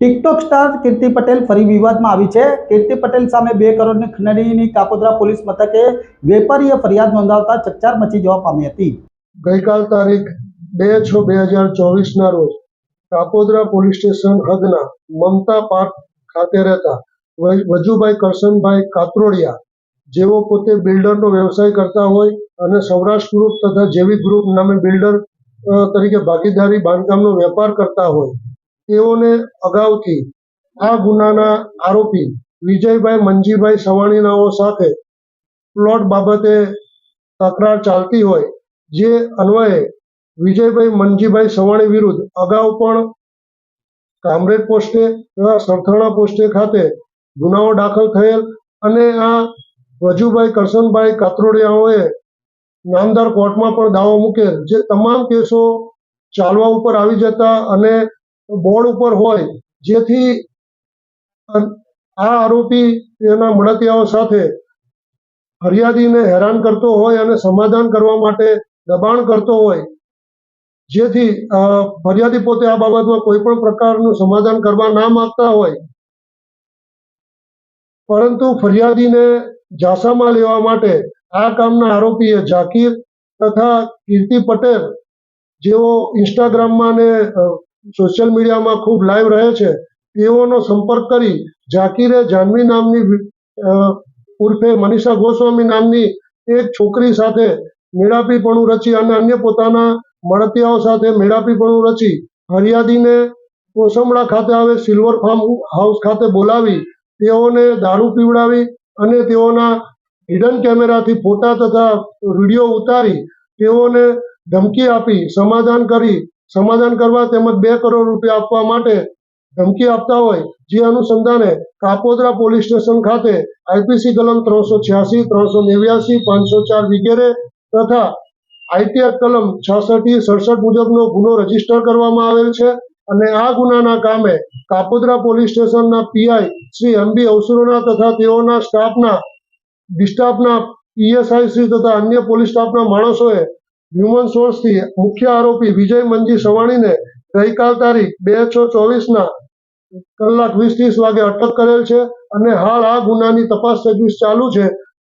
TikTok star કીર્તિ પટેલ ફરી વિવાદમાં આવી છે। કીર્તિ પટેલ સામે 2 કરોડની ખંડણીની કાપોદ્રા પોલીસ મથકે વેપારીએ ફરિયાદ નોંધાવતા ચકચાર મચી જવા પામી હતી। ગઈકાલ તારીખ 2/6/2024 રોજ કાપોદ્રા પોલીસ સ્ટેશન હદના મમતા પાર્ક ખાતે રહેતા વજુભાઈ કરશનભાઈ કાત્રોડિયા, જેઓ પોતે બિલ્ડરનો વ્યવસાય કરતા હોય અને સૌરાષ્ટ્ર ગ્રુપ તથા જેવી ગ્રુપ નામે બિલ્ડર તરીકે ભાગીદારી બાંધકામનો વેપાર કરતા હોય, તેઓને અગાઉથી આ ગુનાના આરોપી વિજયભાઈ મંજીભાઈ સવાણીનાઓ સાથે પ્લોટ બાબતે તકરાર ચાલતી હોય, જે અન્વયે વિજયભાઈ મંજીભાઈ સવાણી વિરુદ્ધ અગાઉ પણ કામરેજ પોસ્ટે તથા સરથાણા પોસ્ટે ખાતે ગુનાઓ દાખલ થયેલ અને આ વજુભાઈ કરશનભાઈ કાત્રોડિયાઓએ નામદાર કોર્ટમાં પણ દાવો મૂકેલ, જે તમામ કેસો ચાલવા ઉપર આવી જતા અને બોર્ડ ઉપર હોય, જેથી આ આરોપી તેના મળતિયાઓ સાથે ફરિયાદીને હેરાન કરતો હોય અને સમાધાન કરવા માટે દબાણ કરતો હોય, જેથી ફરિયાદી પોતે આ બાબતમાં કોઈ પણ પ્રકારનું સમાધાન કરવા ના માંગતા હોય, પરંતુ ફરિયાદીને ઝાંસામાં લેવા માટે આ કામના આરોપીએ ઝાકીર તથા કીર્તિ પટેલ, જેઓ ઇન્સ્ટાગ્રામમાં અને સોશિયલ મીડિયામાં ખૂબ લાઈવ રહે છે, તેઓનો સંપર્ક કરી ઝાકીરે જાનવી નામની ઉર્ફે મનીષા ગોસ્વામી નામની એક છોકરી સાથે મેળાપીપણું રચી અને અન્ય પોતાના મળતિયાઓ સાથે મેળાપીપણું રચી ફરિયાદીને કોસંબડા ખાતે આવે સિલ્વર ફાર્મ હાઉસ ખાતે બોલાવી તેઓને દારૂ પીવડાવી અને તેઓના હિડન કેમેરાથી ફોટા તથા વિડીયો ઉતારી તેઓને ધમકી આપી સમાધાન કરવા તેમજ 2 કરોડ રૂપિયા આપવા માટે ધમકી આપતા હોય, જે અનુસંધાને કાપોદ્રા પોલીસ સ્ટેશન ખાતે આઈપીસી કલમ 386, 389, 504 વગેરે તથા આઈટી એક્ટ કલમ 66-67 મુજબનો ગુનો રજીસ્ટર કરવામાં આવેલ છે અને આ ગુનાના કામે કાપોદ્રા પોલીસ સ્ટેશનના પીઆઈ શ્રી એમબી અવસરોના તથા તેઓના સ્ટાફના પીએસઆઈ શ્રી તથા અન્ય પોલીસ સ્ટાફના માણસોએ હ્યુમન સોર્સથી મુખ્ય આરોપી વિજય મંજી સવાણીને ગઈકાલ તારીખ 2/6/24 કલાક 20-30 વાગે અટક કરેલ છે અને હાલ આ ગુનાની તપાસ તજવીજ ચાલુ છે